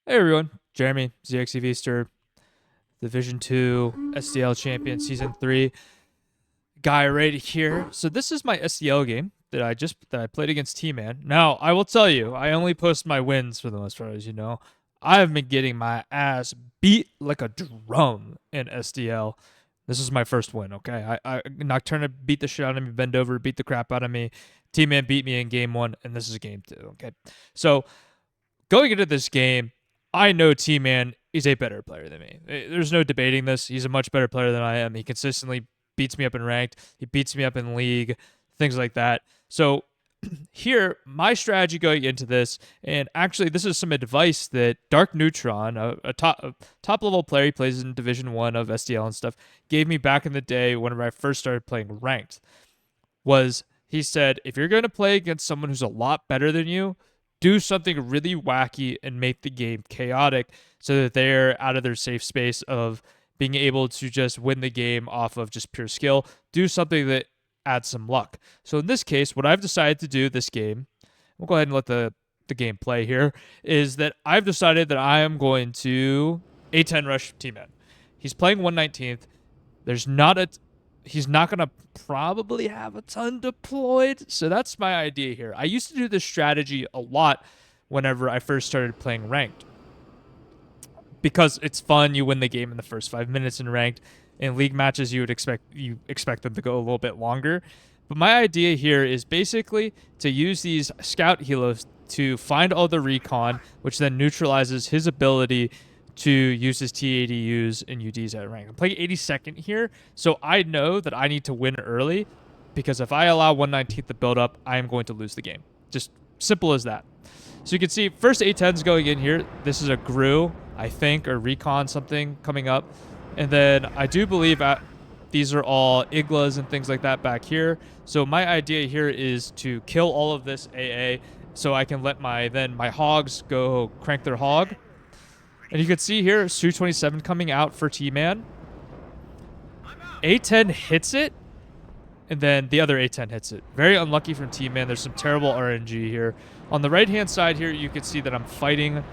Hey everyone, Jeremy, ZXEVster, Division 2, SDL Champion Season 3 guy right here. So this is my SDL game that I played against T-Man. Now, I will tell you, I only post my wins for the most part, as you know. I have been getting my ass beat like a drum in SDL. This is my first win, okay? I Nocturna beat the shit out of me, bend over, beat the crap out of me. T-Man beat me in game 1, and this is game 2, okay? So going into this game, I know T Man is a better player than me. There's no debating this. He's a much better player than I am. He consistently beats me up in ranked, he beats me up in league, things like that. So here, my strategy going into this, and actually, this is some advice that Dark Neutron, a top level player, he plays in Division 1 of SDL and stuff, gave me back in the day whenever I first started playing ranked. Was he said, if you're going to play against someone who's a lot better than you, do something really wacky and make the game chaotic so that they're out of their safe space of being able to just win the game off of just pure skill. Do something that adds some luck. So in this case, what I've decided to do this game, we'll go ahead and let the game play here, is that I've decided that I am going to A10 rush T-Man. He's playing 119th. There's not a he's not going to probably have a ton deployed. So that's my idea here. I used to do this strategy a lot whenever I first started playing ranked because it's fun. You win the game in the first 5 minutes in ranked. In league matches, you expect them to go a little bit longer. But my idea here is basically to use these scout helos to find all the recon, which then neutralizes his ability to use his TADUs and UDs at rank. I'm playing 82nd here, so I know that I need to win early because if I allow 119th to build up, I am going to lose the game. Just simple as that. So you can see first A10's going in here. This is a GRU, I think, or recon something coming up. And then I do believe these are all Iglas and things like that back here. So my idea here is to kill all of this AA so I can let my hogs go crank their hog. And you can see here, Su-27 coming out for T-Man. A10 hits it, and then the other A10 hits it. Very unlucky from T-Man. There's some terrible RNG here. On the right-hand side here, you can see that I'm fighting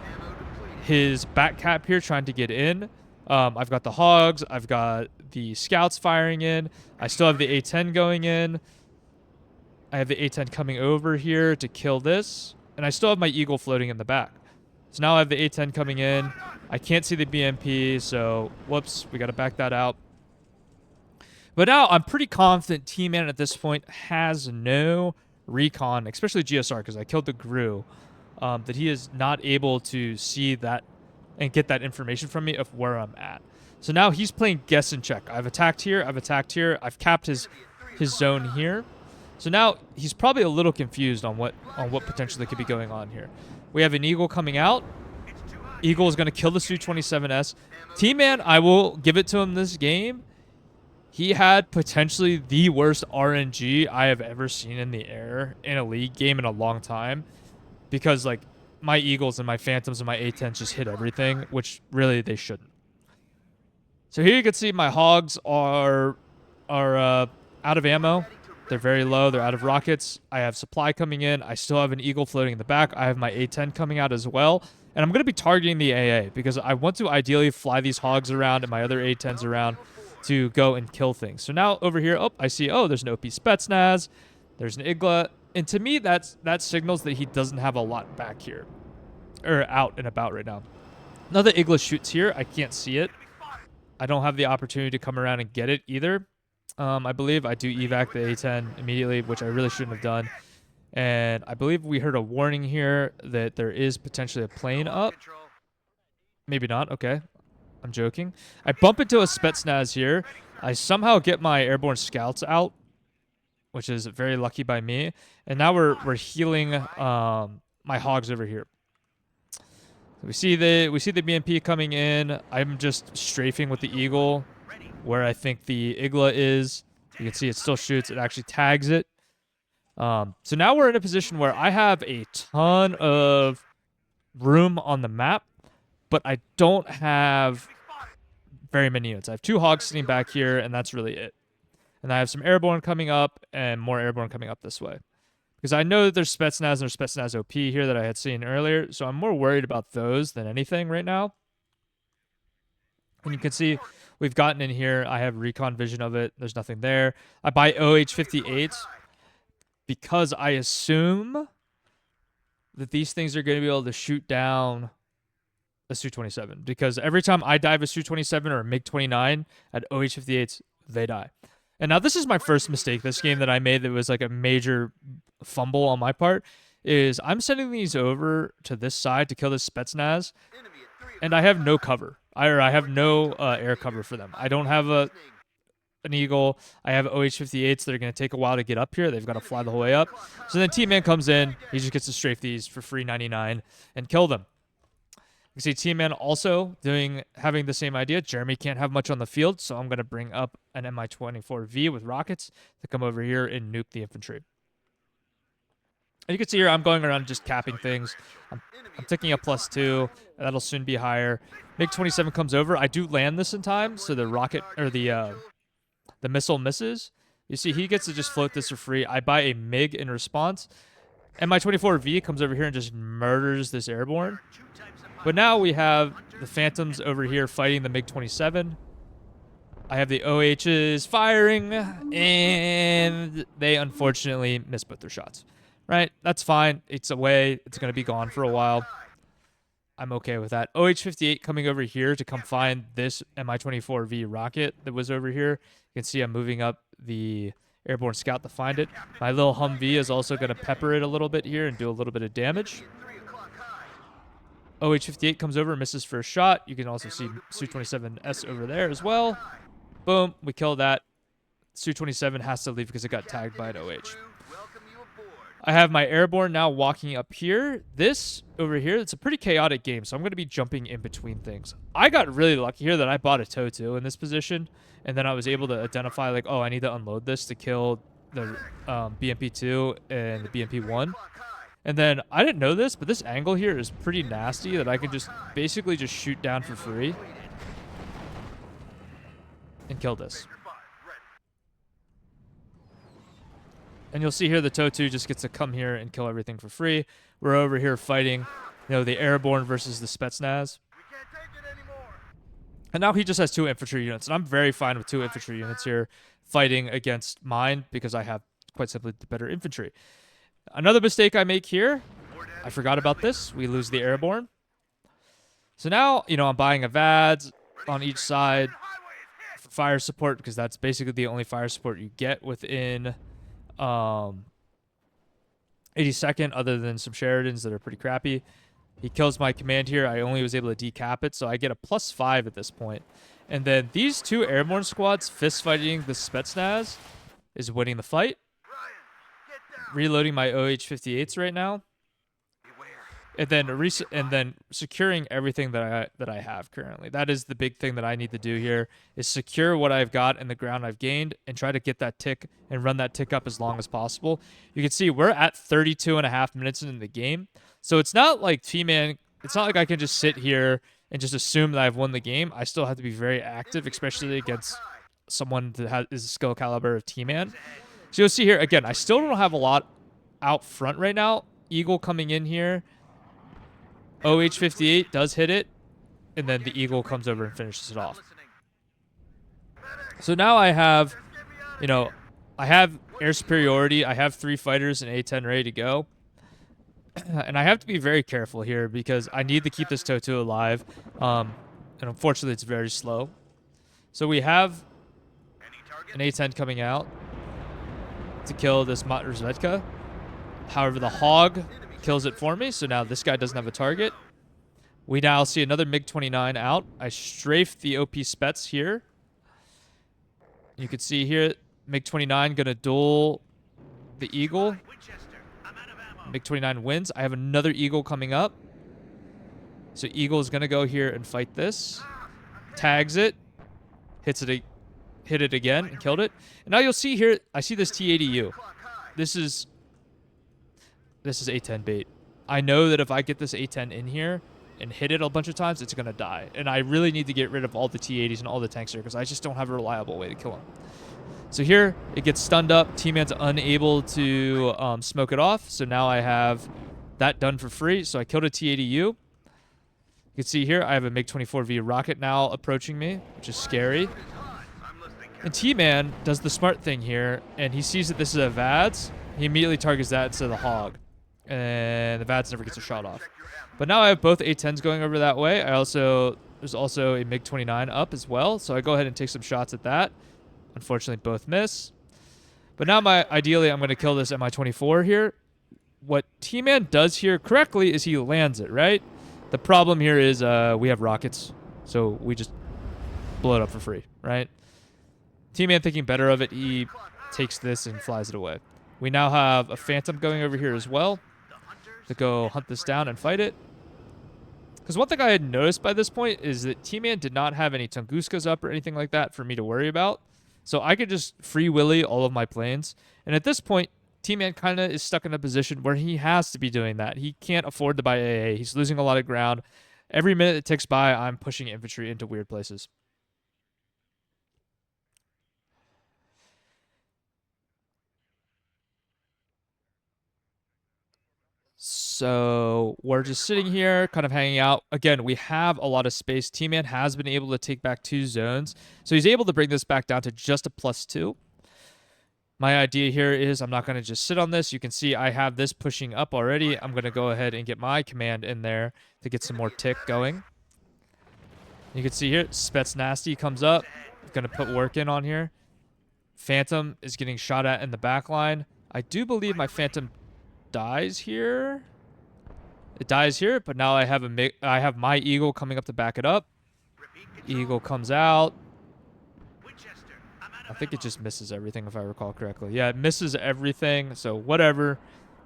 his back cap here, trying to get in. I've got the hogs. I've got the scouts firing in. I still have the A10 going in. I have the A10 coming over here to kill this. And I still have my eagle floating in the back. So now I have the A10 coming in. I can't see the BMP, so whoops, we got to back that out. But now I'm pretty confident T-Man at this point has no recon, especially GSR, because I killed the GRU, that he is not able to see that and get that information from me of where I'm at. So now he's playing guess and check. I've attacked here, I've capped his zone here. So now he's probably a little confused on what potentially could be going on here. We have an eagle coming out. Eagle is going to kill the Su-27S. T-Man, I will give it to him this game. He had potentially the worst RNG I have ever seen in the air in a league game in a long time. Because, like, my Eagles and my Phantoms and my A-10s just hit everything, which really they shouldn't. So here you can see my hogs are out of ammo. They're very low. They're out of rockets. I have supply coming in. I still have an eagle floating in the back. I have my A10 coming out as well. And I'm going to be targeting the AA because I want to ideally fly these hogs around and my other A10s around to go and kill things. So now over here, I see, there's an OP Spetsnaz. There's an Igla. And to me, that signals that he doesn't have a lot back here. Or out and about right now. Another Igla shoots here. I can't see it. I don't have the opportunity to come around and get it either. I believe I do evac the A10 immediately, which I really shouldn't have done. And I believe we heard a warning here that there is potentially a plane up. Maybe not. Okay. I'm joking. I bump into a Spetsnaz here. I somehow get my airborne scouts out, which is very lucky by me. And now we're healing my hogs over here. We see the BMP coming in. I'm just strafing with the eagle where I think the Igla is. You can see it still shoots. It actually tags it. So now we're in a position where I have a ton of room on the map, but I don't have very many units. I have 2 hogs sitting back here, and that's really it. And I have some airborne coming up and more airborne coming up this way. Because I know that there's Spetsnaz and there's Spetsnaz OP here that I had seen earlier, so I'm more worried about those than anything right now. And you can see we've gotten in here. I have recon vision of it. There's nothing there. I buy OH-58 because I assume that these things are going to be able to shoot down a Su-27. Because every time I dive a Su-27 or a MiG-29 at OH-58s, they die. And now this is my first mistake this game that I made that was like a major fumble on my part, is I'm sending these over to this side to kill this Spetsnaz, and I have no cover. I have no air cover for them. I don't have an Eagle. I have OH-58s that are going to take a while to get up here. They've got to fly the whole way up. So then T-Man comes in. He just gets to strafe these for free 99 and kill them. You see T-Man also having the same idea. Jeremy can't have much on the field, so I'm going to bring up an Mi-24V with rockets to come over here and nuke the infantry. And you can see here I'm going around just capping things. I'm taking a +2. That'll soon be higher. MiG-27 comes over. I do land this in time, so the rocket or the missile misses. You see he gets to just float this for free. I buy a MiG in response. And Mi-24V comes over here and just murders this airborne. But now we have the Phantoms over here fighting the MiG-27. I have the OHs firing, and they unfortunately miss both their shots. Right? That's fine. It's away. It's going to be gone for a while. I'm okay with that. OH-58 coming over here to come find this Mi-24V rocket that was over here. You can see I'm moving up the airborne scout to find it. My little Humvee is also going to pepper it a little bit here and do a little bit of damage. OH-58 comes over and misses for a shot. You can also see Su-27S over there as well. Boom. We kill that. Su-27 has to leave because it got tagged by an OH. I have my airborne now walking up here. This over here, it's a pretty chaotic game, so I'm going to be jumping in between things. I got really lucky here that I bought a TOW in this position, and then I was able to identify, like, oh, I need to unload this to kill the BMP-2 and the BMP-1. And then I didn't know this, but this angle here is pretty nasty that I can just basically just shoot down for free and kill this. And you'll see here the TOW just gets to come here and kill everything for free. We're over here fighting, the airborne versus the Spetsnaz. And now he just has 2 infantry units, and I'm very fine with 2 infantry units here fighting against mine because I have quite simply the better infantry. Another mistake I make here, I forgot about this. We lose the airborne. So now, I'm buying a VADS on each side for fire support because that's basically the only fire support you get within 82nd, other than some Sheridans that are pretty crappy. He kills my command here. I only was able to decap it, so I get a +5 at this point. And then these 2 airborne squads fist fighting the Spetsnaz is winning the fight. Reloading my OH-58s right now, and then securing everything that I have currently. That is the big thing that I need to do here, is secure what I've got in the ground I've gained and try to get that tick and run that tick up as long as possible. You can see we're at 32.5 minutes in the game, so it's not like T-Man. It's not like I can just sit here and just assume that I've won the game. I still have to be very active, especially against someone that is a skill caliber of T-Man. So you'll see here, again, I still don't have a lot out front right now. Eagle coming in here. OH-58 does hit it, and then the Eagle comes over and finishes it off. So now I have, I have air superiority. I have 3 fighters and A-10 ready to go. And I have to be very careful here because I need to keep this TOW alive. And unfortunately, it's very slow. So we have an A-10 coming out to kill this Matrosvedka. However, the Hog kills it for me, so now this guy doesn't have a target. We now see another MiG-29 out. I strafe the OP Spets here. You can see here, MiG-29 going to duel the Eagle. MiG-29 wins. I have another Eagle coming up. So Eagle is going to go here and fight this. Tags it. Hit it again and killed it. And now you'll see here, I see this T-80U. This is A-10 bait. I know that if I get this A-10 in here and hit it a bunch of times, it's going to die. And I really need to get rid of all the T-80s and all the tanks here because I just don't have a reliable way to kill them. So here, it gets stunned up. T-Man's unable to smoke it off. So now I have that done for free. So I killed a T-80U. You can see here, I have a MiG-24V rocket now approaching me, which is scary. And T-Man does the smart thing here, and he sees that this is a VADS. He immediately targets that instead of the Hog. And the VADS never gets a shot off. But now I have both A-10s going over that way. There's also a MiG-29 up as well, so I go ahead and take some shots at that. Unfortunately, both miss. But now ideally, I'm going to kill this Mi-24 here. What T-Man does here correctly is he lands it, right? The problem here is we have rockets, so we just blow it up for free, right? T-Man thinking better of it, he takes this and flies it away. We now have a Phantom going over here as well to go hunt this down and fight it. Because one thing I had noticed by this point is that T-Man did not have any Tunguskas up or anything like that for me to worry about. So I could just free willy all of my planes. And at this point, T-Man kind of is stuck in a position where he has to be doing that. He can't afford to buy AA. He's losing a lot of ground. Every minute that ticks by, I'm pushing infantry into weird places. So we're just sitting here, kind of hanging out. Again, we have a lot of space. T-Man has been able to take back 2 zones. So he's able to bring this back down to just a +2. My idea here is I'm not going to just sit on this. You can see I have this pushing up already. I'm going to go ahead and get my command in there to get some more tick going. You can see here, Spets Nasty comes up. Going to put work in on here. Phantom is getting shot at in the back line. I do believe my Phantom dies here. It dies here, but now I have my Eagle coming up to back it up. Eagle comes out. I think it just misses everything if I recall correctly. Yeah, it misses everything, so whatever.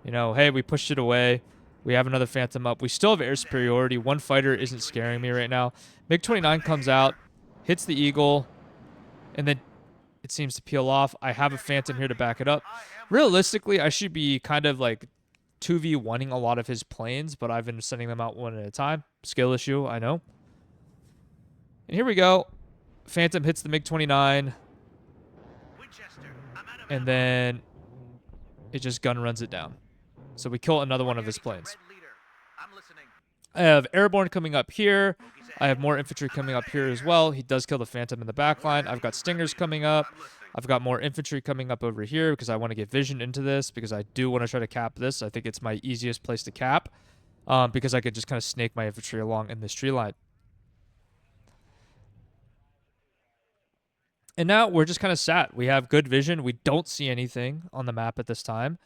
You know, hey, we pushed it away. We have another Phantom up. We still have air superiority. One fighter isn't scaring me right now. MiG-29 comes out, hits the Eagle, and then it seems to peel off. I have a Phantom here to back it up. Realistically, I should be kind of like 2v1ing a lot of his planes, but I've been sending them out one at a time. Skill issue, I know. And here we go. Phantom hits the MiG-29. And then it just gun runs it down. So we kill another one of his planes. I have airborne coming up here. I have more infantry coming up here as well. He does kill the Phantom in the back line. I've got Stingers coming up. I've got more infantry coming up over here because I want to get vision into this because I do want to try to cap this. I think it's my easiest place to cap because I could just kind of snake my infantry along in this tree line. And now we're just kind of sat. We have good vision. We don't see anything on the map at this time.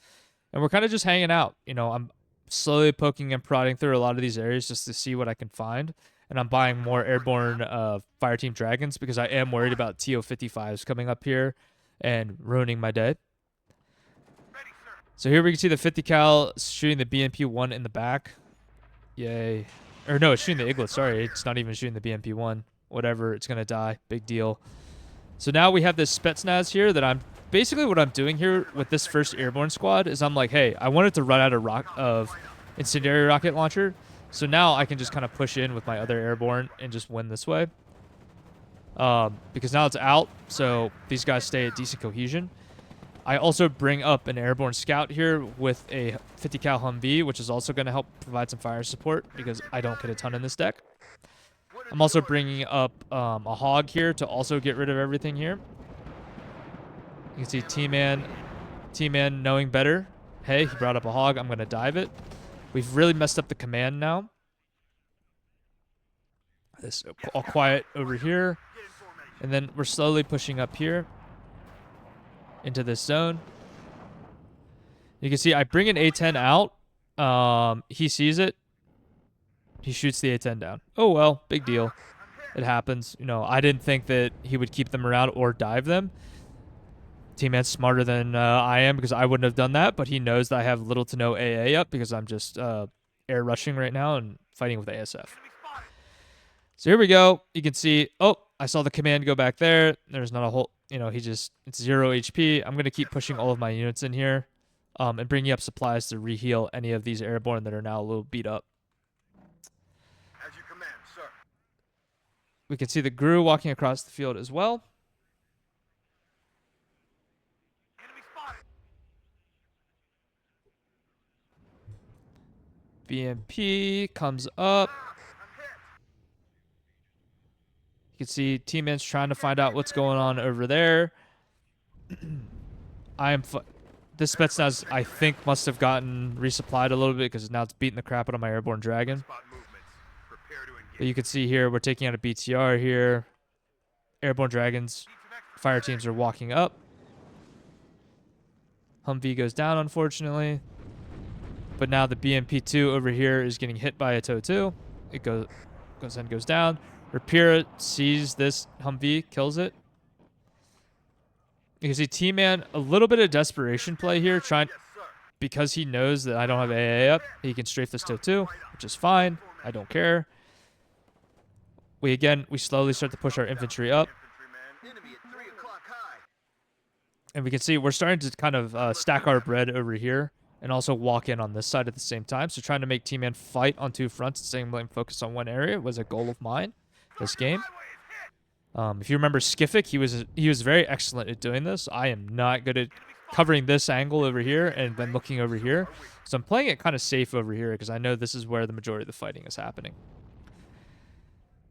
And we're kind of just hanging out. You know, I'm slowly poking and prodding through a lot of these areas just to see what I can find. And I'm buying more airborne Fireteam Dragons because I am worried about TO-55s coming up here and ruining my day. So here we can see the 50 cal shooting the BMP-1 in the back. Yay. Or no, it's shooting the Eaglet. Sorry, it's not even shooting the BMP-1. Whatever, it's going to die. Big deal. So now we have this Spetsnaz here that I'm... Basically what I'm doing here with this first airborne squad is I'm like, hey, I wanted to run out of incendiary rocket launcher. So now I can just kind of push in with my other airborne and just win this way. Because now it's out, so these guys stay at decent cohesion. I also bring up an airborne scout here with a 50 cal Humvee, which is also going to help provide some fire support because I don't get a ton in this deck. I'm also bringing up a Hog here to also get rid of everything here. You can see T-Man knowing better. Hey, he brought up a Hog. I'm going to dive it. We've really messed up the command now. This all quiet over here. And then we're slowly pushing up here into this zone. You can see I bring an A-10 out. He sees it. He shoots the A-10 down. Oh, well, big deal. It happens. You know, I didn't think that he would keep them around or dive them. T-Man's smarter than I am because I wouldn't have done that, but he knows that I have little to no AA up because I'm just air rushing right now and fighting with ASF. So here we go. You can see, oh, I saw the command go back there. There's not a whole, you know, it's 0 HP. I'm going to keep pushing all of my units in here and bringing up supplies to reheal any of these airborne that are now a little beat up. We can see the GRU walking across the field as well. BMP comes up. You can see T-Man's trying to find out what's going on over there. This Spetsnaz, I think, must have gotten resupplied a little bit because now it's beating the crap out of my airborne dragon. But you can see here, we're taking out a BTR here. Airborne dragons, fire teams are walking up. Humvee goes down, unfortunately. But now the BMP-2 over here is getting hit by a TOW-2. It goes and goes down. Rapira sees this Humvee, kills it. You can see T-Man, a little bit of desperation play here, because he knows that I don't have AA up. He can strafe this TOW-2, which is fine. I don't care. We slowly start to push our infantry up. And we can see we're starting to kind of stack our bread over here and also walk in on this side at the same time. So trying to make T-Man fight on two fronts at the same time, focus on one area was a goal of mine this game. If you remember Skific, he was very excellent at doing this. I am not good at covering this angle over here and then looking over here. So I'm playing it kind of safe over here because I know this is where the majority of the fighting is happening.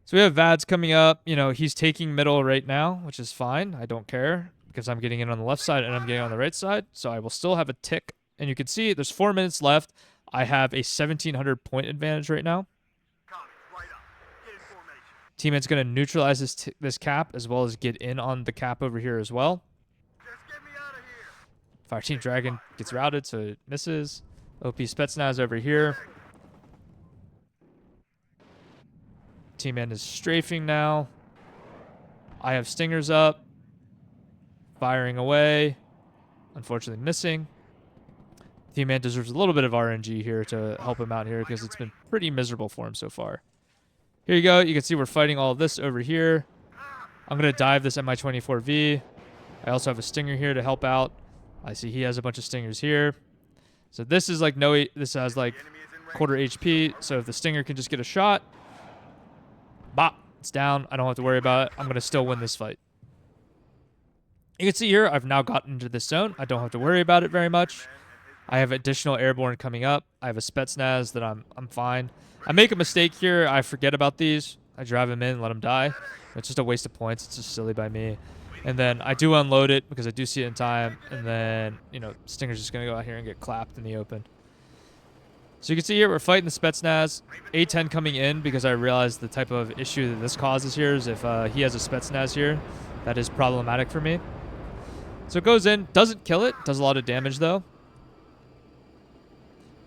So we have Vads coming up. You know, he's taking middle right now, which is fine. I don't care because I'm getting in on the left side and I'm getting on the right side. So I will still have a tick. And you can see there's 4 minutes left. I have a 1,700 point advantage right now. Teammate's going to neutralize this cap as well as get in on the cap over here as well. Fire Team Dragon gets routed, so it misses. OP Spetsnaz over here. Team-Man is strafing now. I have Stingers up. Firing away. Unfortunately missing. Team-Man deserves a little bit of RNG here to help him out here because it's been pretty miserable for him so far. Here you go. You can see we're fighting all of this over here. I'm going to dive this Mi-24V. I also have a Stinger here to help out. I see he has a bunch of Stingers here. So this is like this has like quarter HP. So if the Stinger can just get a shot, bop, it's down. I don't have to worry about it. I'm going to still win this fight. You can see here, I've now gotten into this zone. I don't have to worry about it very much. I have additional airborne coming up. I have a Spetsnaz that I'm fine. I make a mistake here. I forget about these. I drive him in, let him die. It's just a waste of points. It's just silly by me. And then I do unload it because I do see it in time. And then, you know, Stinger's just going to go out here and get clapped in the open. So you can see here, we're fighting the Spetsnaz. A10 coming in because I realized the type of issue that this causes here is if he has a Spetsnaz here, that is problematic for me. So it goes in, doesn't kill it, does a lot of damage though.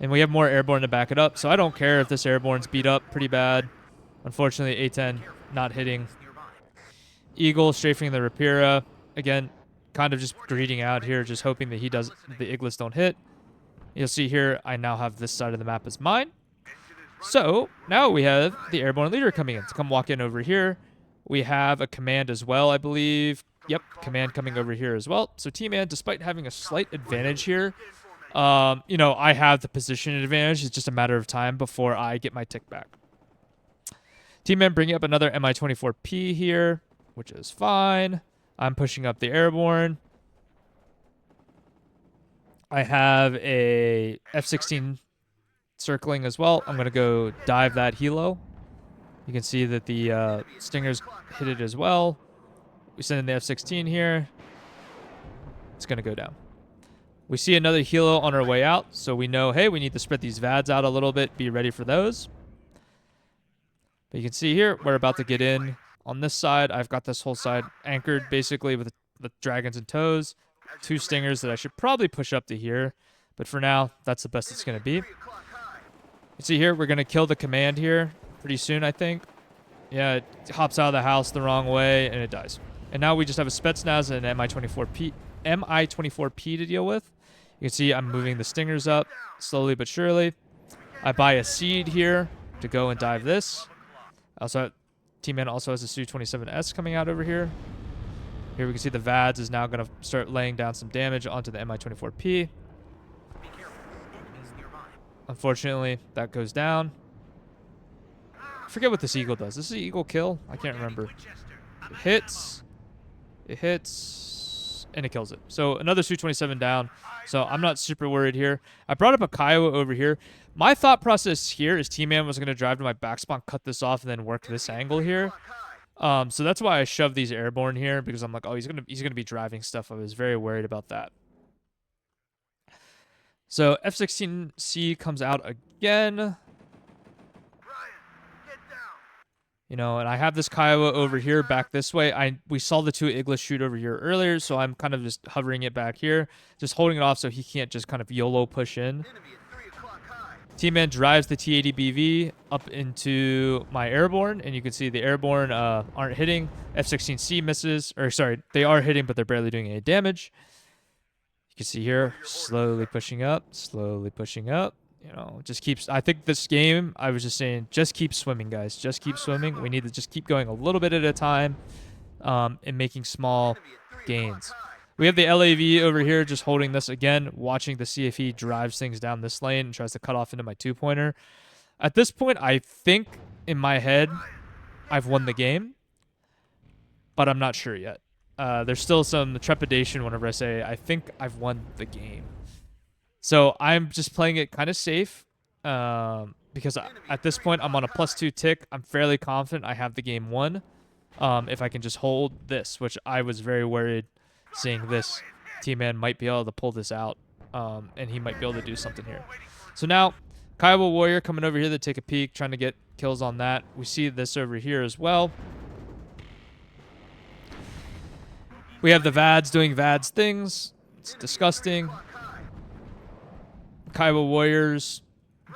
And we have more airborne to back it up, so I don't care if this airborne's beat up pretty bad. Unfortunately, A10 not hitting. Eagle strafing the Rapira. Again, kind of just greeting out here, just hoping that the Iglis don't hit. You'll see here, I now have this side of the map as mine. So now we have the airborne leader coming in to come walk in over here. We have a command as well, I believe. Yep, command coming over here as well. So T-Man, despite having a slight advantage here, you know, I have the position advantage. It's just a matter of time before I get my tick back. Team-Man bringing up another Mi-24P here, which is fine. I'm pushing up the airborne. I have a F-16 circling as well. I'm going to go dive that helo. You can see that the Stingers hit it as well. We send in the F-16 here. It's going to go down. We see another helo on our way out, so we know, hey, we need to spread these VADs out a little bit, be ready for those. But you can see here, we're about to get in on this side. I've got this whole side anchored basically with dragons and toes. 2 Stingers that I should probably push up to here, but for now, that's the best it's going to be. You see here, we're going to kill the command here pretty soon, I think. Yeah, it hops out of the house the wrong way, and it dies. And now we just have a Spetsnaz and an Mi-24P to deal with. You can see I'm moving the Stingers up slowly but surely. I buy a seed here to go and dive this. Also, T-Man also has a Su-27S coming out over here. Here we can see the VADS is now going to start laying down some damage onto the Mi-24P. Unfortunately, that goes down. forget what this eagle does. This is an eagle kill? I can't remember. It hits. It hits. And it kills it. So another Su-27 down. So I'm not super worried here. I brought up a Kiowa over here. My thought process here is T-Man was going to drive to my back spawn, cut this off, and then work this angle here. So that's why I shoved these airborne here, because I'm like, oh, he's gonna be driving stuff. I was very worried about that. So F-16C comes out again. You know, and I have this Kiowa over here back this way. We saw the two Iglis shoot over here earlier, so I'm kind of just hovering it back here, just holding it off so he can't just kind of YOLO push in. T-Man drives the T-80BV up into my airborne, and you can see the airborne aren't hitting. F-16C misses, or sorry, they are hitting, but they're barely doing any damage. You can see here, slowly pushing up, slowly pushing up. You know, just keeps. I think this game, I was just saying, just keep swimming, guys. Just keep swimming. We need to just keep going a little bit at a time, and making small gains. We have the LAV over here just holding this again, watching to see if he drives things down this lane and tries to cut off into my two-pointer. At this point, I think in my head, I've won the game, but I'm not sure yet. There's still some trepidation whenever I say, I think I've won the game. So I'm just playing it kind of safe, because at this point, I'm on a +2 tick. I'm fairly confident I have the game won, if I can just hold this, which I was very worried seeing this. T-Man might be able to pull this out, and he might be able to do something here. So now, Kiowa Warrior coming over here to take a peek, trying to get kills on that. We see this over here as well. We have the VADs doing VADs things. It's disgusting. Kiowa Warriors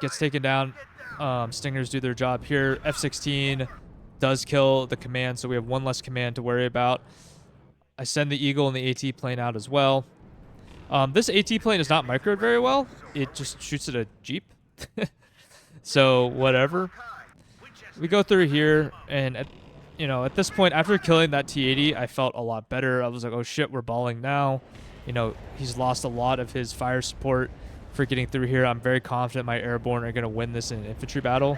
gets taken down. Stingers do their job here. F-16 does kill the command, so we have one less command to worry about. I send the Eagle and the AT plane out as well. This AT plane is not microed very well. It just shoots at a Jeep. So, whatever. We go through here, and at this point, after killing that T-80, I felt a lot better. I was like, oh shit, we're balling now. You know, he's lost a lot of his fire support for getting through here. I'm very confident my airborne are going to win this in an infantry battle.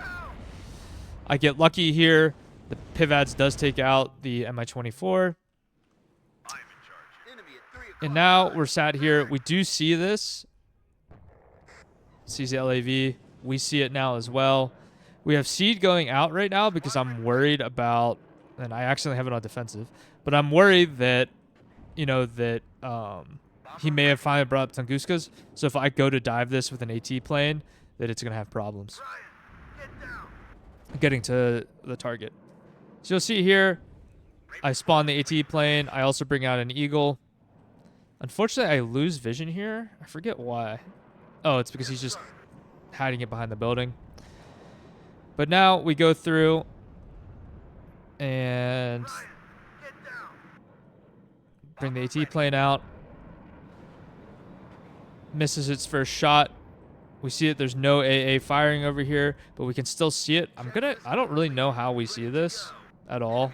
I get lucky here. The PIVADS does take out the Mi-24. And now we're sat here. We do see this. Sees the LAV. We see it now as well. We have Seed going out right now because I'm worried about, and I accidentally have it on defensive, but I'm worried that, he may have finally brought up Tunguska's. So if I go to dive this with an AT plane, that it's going to have problems getting to the target. So you'll see here, I spawn the AT plane. I also bring out an Eagle. Unfortunately, I lose vision here. I forget why. Oh, it's because he's just hiding it behind the building. But now we go through and bring the AT plane out. Misses its first shot. We see that there's no AA firing over here, but we can still see it. I don't really know how we see this at all.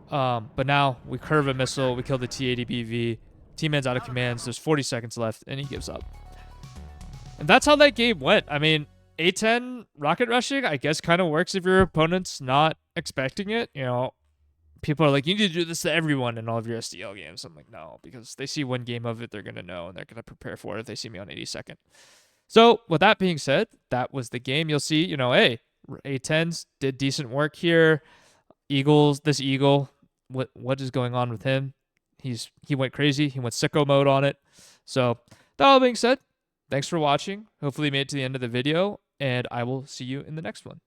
But now we curve a missile. We kill the T-80BV. T-Man's out of commands. There's 40 seconds left, and he gives up. And that's how that game went. I mean, A-10 rocket rushing, I guess, kind of works if your opponent's not expecting it. You know, people are like, you need to do this to everyone in all of your SDL games. I'm like, no, because they see one game of it, they're going to know, and they're going to prepare for it if they see me on 82nd. So, with that being said, that was the game. You'll see, hey, A-10s did decent work here. This Eagle, what is going on with him? He went crazy. He went sicko mode on it. So, that all being said, thanks for watching. Hopefully you made it to the end of the video, and I will see you in the next one.